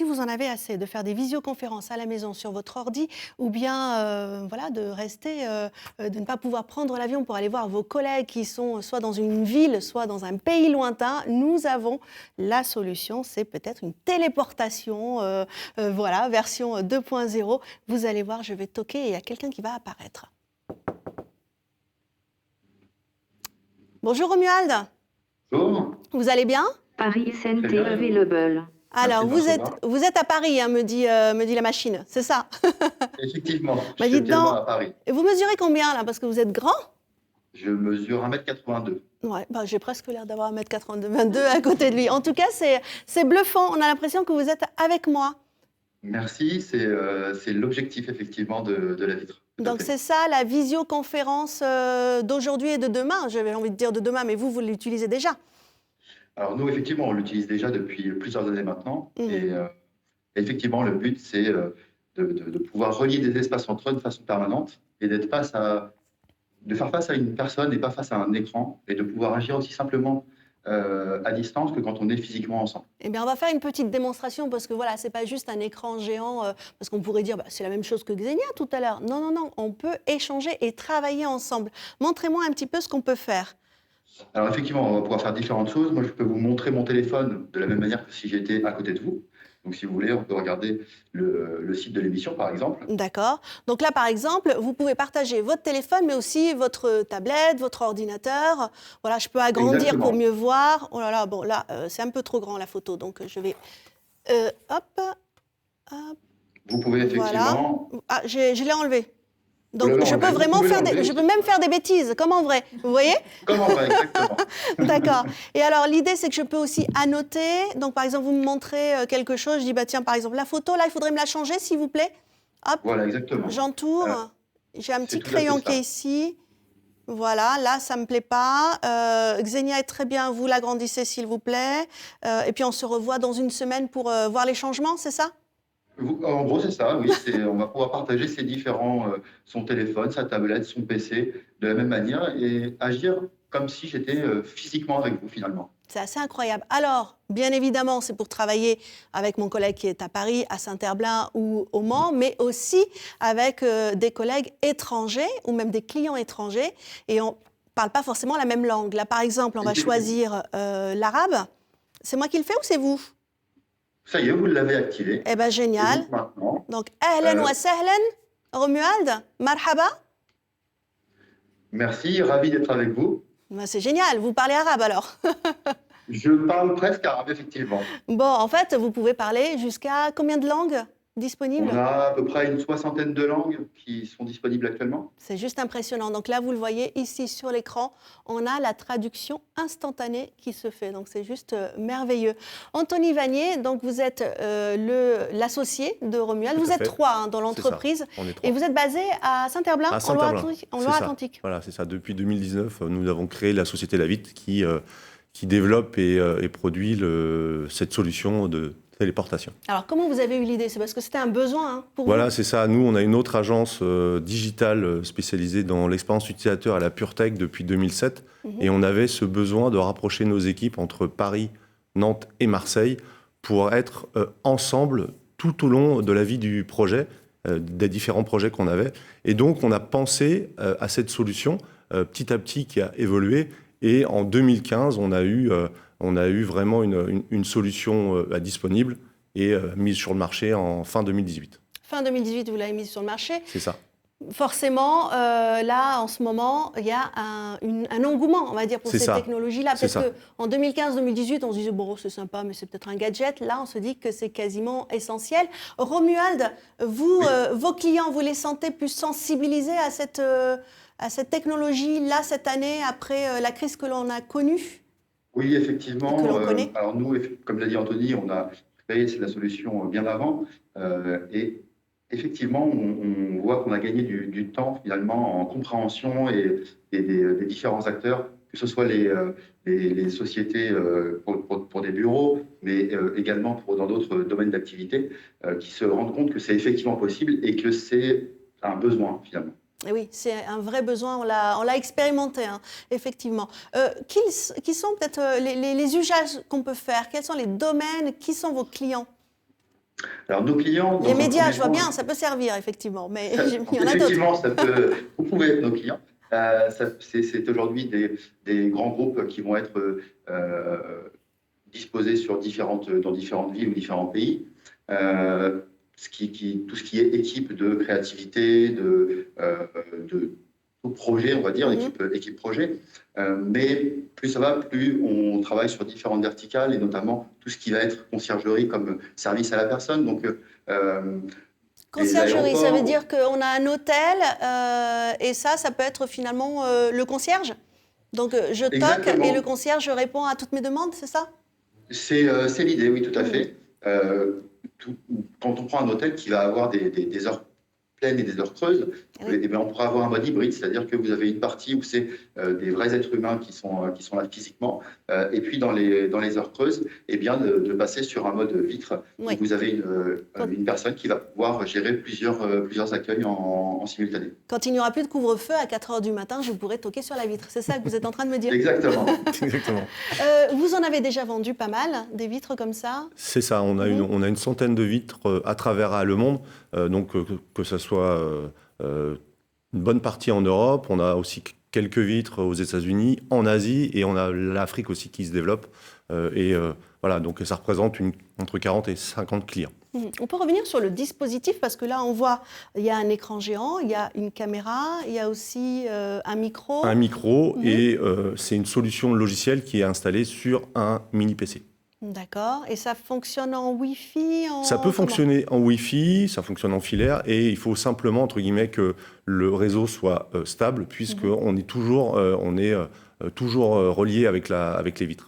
si vous en avez assez de faire des visioconférences à la maison sur votre ordi, ou bien voilà, de rester, de ne pas pouvoir prendre l'avion pour aller voir vos collègues qui sont soit dans une ville, soit dans un pays lointain, nous avons la solution, c'est peut-être une téléportation, voilà, version 2.0. Vous allez voir, je vais toquer et il y a quelqu'un qui va apparaître. Bonjour Romuald. Bonjour. Vous allez bien? Paris SNT available. Alors, Merci vous êtes à Paris, hein, me dit la machine, c'est ça? Effectivement, je Bah, suis dites actuellement donc, à Paris. et vous mesurez combien là? Parce que vous êtes grand? Je mesure 1,82 m. Ouais, bah, j'ai presque l'air d'avoir 1,82 m à côté de lui. En tout cas, c'est bluffant, on a l'impression que vous êtes avec moi. Merci, c'est l'objectif effectivement de la vitre. Tout à Donc fait. c'est ça, la visioconférence d'aujourd'hui et de demain. J'avais envie de dire de demain, mais vous l'utilisez déjà. Alors nous, effectivement, on l'utilise déjà depuis plusieurs années maintenant. Mhm. Et effectivement, le but, c'est de pouvoir relier des espaces entre eux de façon permanente et de faire face à une personne et pas face à un écran, et de pouvoir agir aussi simplement à distance que quand on est physiquement ensemble. Eh bien, on va faire une petite démonstration parce que voilà, c'est pas juste un écran géant, parce qu'on pourrait dire bah, c'est la même chose que Xenia tout à l'heure. Non, non, non, on peut échanger et travailler ensemble. Montrez-moi un petit peu ce qu'on peut faire. Alors effectivement, on va pouvoir faire différentes choses. Moi, je peux vous montrer mon téléphone de la même manière que si j'étais à côté de vous. Donc si vous voulez, on peut regarder le site de l'émission, par exemple. D'accord. Donc là, par exemple, vous pouvez partager votre téléphone, mais aussi votre tablette, votre ordinateur. Voilà, je peux agrandir Exactement. pour mieux voir. Oh là là, bon là, c'est un peu trop grand la photo, donc je vais... hop, hop, Vous pouvez effectivement... voilà. Ah, je l'ai enlevé. Donc Vous l'avez je peux enlevé, vraiment vous pouvez faire l'enlever. je peux même faire des bêtises, comme en vrai. Vous voyez? Comment on va exactement? D'accord. Et alors l'idée, c'est que je peux aussi annoter. Donc par exemple, vous me montrez quelque chose, je dis bah tiens, par exemple la photo là, il faudrait me la changer, s'il vous plaît. Hop. Voilà, exactement. J'entoure. J'ai un c'est petit tout à fait crayon ça. qui est ici. Voilà, là, ça ne me plaît pas. Xenia est très bien, vous l'agrandissez s'il vous plaît. Et puis on se revoit dans une semaine pour voir les changements, c'est ça? En gros, c'est ça, oui. On va pouvoir partager ses son téléphone, sa tablette, son PC, de la même manière et agir comme si j'étais physiquement avec vous, finalement. C'est assez incroyable. Alors, bien évidemment, c'est pour travailler avec mon collègue qui est à Paris, à Saint-Herblain ou au Mans, mais aussi avec des collègues étrangers ou même des clients étrangers. Et on ne parle pas forcément la même langue. Là, par exemple, on va choisir l'arabe. C'est moi qui le fais ou c'est vous? Ça y est, vous l'avez activé. Eh bien, génial. Et donc maintenant, Donc, ahlan wa sahlan, Romuald, marhaba. merci, ravi d'être avec vous. Ben, c'est génial, vous parlez arabe alors. Je parle presque arabe, effectivement. Bon, en fait, vous pouvez parler jusqu'à combien de langues disponibles? On a à peu près une 60aine de langues qui sont disponibles actuellement. C'est juste impressionnant. Donc là, vous le voyez ici sur l'écran, on a la traduction instantanée qui se fait. Donc c'est juste merveilleux. Anthony Vanier, donc vous êtes l'associé de Romuald. Vous êtes 3 hein, dans l'entreprise. On est 3. Et vous êtes basé à Saint-Herblain, en Loire-Atlantique. Voilà, c'est ça. Depuis 2019, nous avons créé la société La Vitre qui développe et produit cette solution de téléportation. Alors, comment vous avez eu l'idée? C'est parce que c'était un besoin hein, pour Voilà, vous? c'est ça. Nous, on a une autre agence digitale spécialisée dans l'expérience utilisateur à la PureTech depuis 2007. Et on avait ce besoin de rapprocher nos équipes entre Paris, Nantes et Marseille pour être ensemble tout au long de la vie du projet, des différents projets qu'on avait. Et donc, on a pensé à cette solution petit à petit qui a évolué. Et en 2015, on a eu vraiment une solution disponible et mise sur le marché en fin 2018. Fin 2018, vous l'avez mise sur le marché. C'est ça. Forcément, là, en ce moment, il y a un engouement, on va dire, pour ces technologies-là. Parce qu'en 2015-2018, on se disait, bon, c'est sympa, mais c'est peut-être un gadget. Là, on se dit que c'est quasiment essentiel. Romuald, vous, vos clients, vous les sentez plus sensibilisés à cette technologie-là, cette année, après la crise que l'on a connue? Oui, effectivement. Que l'on connaît. Alors nous, comme l'a dit Anthony, on a créé la solution bien avant. Et effectivement, on voit qu'on a gagné du temps finalement en compréhension et des différents acteurs, que ce soit les sociétés pour des bureaux, mais également dans d'autres domaines d'activité, qui se rendent compte que c'est effectivement possible et que c'est un besoin finalement. Et oui, c'est un vrai besoin, on l'a expérimenté, hein, effectivement. Qui sont peut-être les usages qu'on peut faire? Quels sont les domaines? Qui sont vos clients? Alors, nos clients... Les médias, je vois bien, ça peut servir, effectivement, mais il y en a d'autres. Effectivement, vous pouvez être nos clients. C'est aujourd'hui des grands groupes qui vont être disposés dans différentes villes ou différents pays. Tout ce qui est équipe de créativité, de projet, on va dire, équipe projet. Mais plus ça va, plus on travaille sur différentes verticales et notamment tout ce qui va être conciergerie comme service à la personne. Donc, conciergerie, ça veut dire qu'on a un hôtel et ça peut être finalement le concierge. Donc je toque et le concierge répond à toutes mes demandes, c'est ça? C'est l'idée, oui, tout à fait. Quand on prend un hôtel qui va avoir des heures pleines et des heures creuses, oui. On pourra avoir un mode hybride, c'est-à-dire que vous avez une partie où c'est des vrais êtres humains qui sont là physiquement, et puis dans les heures creuses, de passer sur un mode vitre, oui. Où vous avez une personne qui va pouvoir gérer plusieurs accueils en simultané. Quand il n'y aura plus de couvre-feu, à 4h du matin, je pourrai toquer sur la vitre. C'est ça que vous êtes en train de me dire? Exactement. Exactement. Vous en avez déjà vendu pas mal, des vitres comme ça? C'est ça, on a une centaine de vitres à travers le monde, donc que ce soit une bonne partie en Europe, on a aussi quelques vitres aux États-Unis, en Asie, et on a l'Afrique aussi qui se développe. Voilà, donc ça représente entre 40 et 50 clients. On peut revenir sur le dispositif, parce que là, on voit, il y a un écran géant, il y a une caméra, il y a aussi un micro. Un micro, et c'est une solution logicielle qui est installée sur un mini-PC. D'accord. Et ça fonctionne en Wi-Fi Ça peut fonctionner en Wi-Fi, ça fonctionne en filaire, et il faut simplement, entre guillemets, que le réseau soit stable, puisqu'on est toujours relié avec les vitres.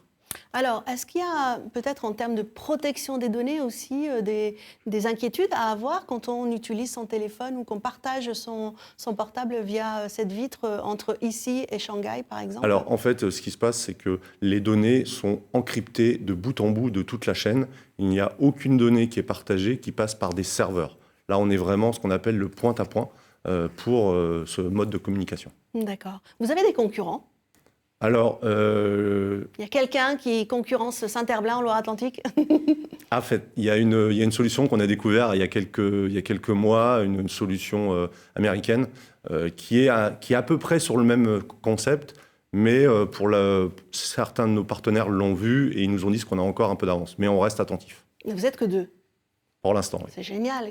Alors, est-ce qu'il y a peut-être en termes de protection des données aussi des inquiétudes à avoir quand on utilise son téléphone ou qu'on partage son portable via cette vitre entre ici et Shanghai, par exemple? Alors, en fait, ce qui se passe, c'est que les données sont encryptées de bout en bout de toute la chaîne. Il n'y a aucune donnée qui est partagée qui passe par des serveurs. Là, on est vraiment ce qu'on appelle le point-à-point pour ce mode de communication. D'accord. Vous avez des concurrents? Alors, il y a quelqu'un qui concurrence Saint-Herblain en Loire-Atlantique? En fait, il y a une solution qu'on a découverte il y a quelques mois, une solution américaine qui est à peu près sur le même concept, mais certains de nos partenaires l'ont vu et ils nous ont dit qu'on a encore un peu d'avance. Mais on reste attentif. Mais vous n'êtes que deux? Pour l'instant, oui. C'est génial.